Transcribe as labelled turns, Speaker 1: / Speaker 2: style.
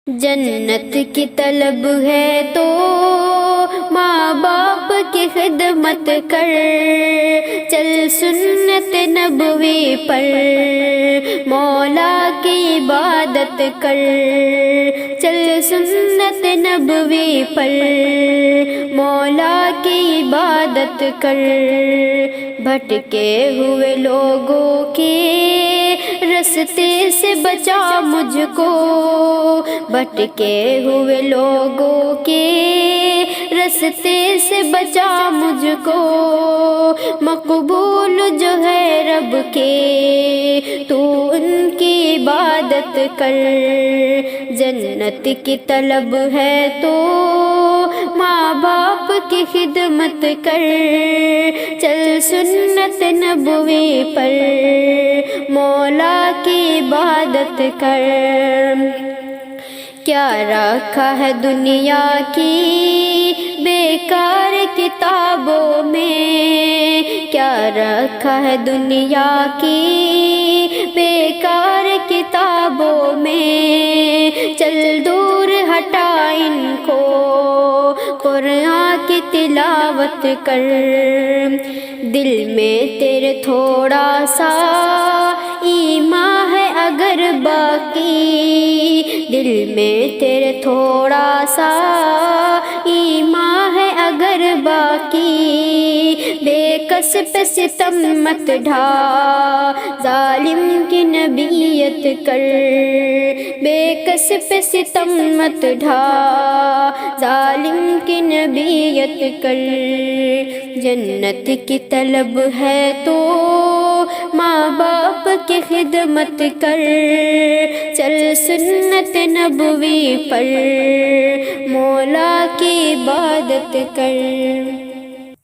Speaker 1: جنت کی طلب ہے تو ماں باپ کی خدمت کر، چل سنت نبوی پر مولا کی عبادت کر، چل سنت نبوی پر مولا کی عبادت کر، بھٹکے ہوئے لوگوں کے رستے سے بچا مجھ کو، بھٹکے ہوئے لوگوں کے رستے سے بچا مجھ کو، مقبول جو ہے رب کے تو ان کی عبادت کر، جنت کی طلب ہے تو ماں باپ کی خدمت کر، چل سنت نبوی پر مولا کی عبادت کر، کیا رکھا ہے دنیا کی بیکار کتابوں میں، کیا رکھا ہے دنیا کی بیکار کتابوں میں، چل دور ہٹا ان کو قرآن کی تلاوت کر، دل میں تیرے تھوڑا سا ایمان ہے اگر باقی، دل میں تیرے تھوڑا سا ایمان ہے اگر باقی، بے کس پہ ستم مت ڈھا ظالم کی نبیت کر، بے کس پہ ستم مت ڈھا ظالم کی نبیت کر، جنت کی طلب ہے تو ماں باپ کی خدمت کر، چل سنت نبوی پر مولا کی عبادت کر۔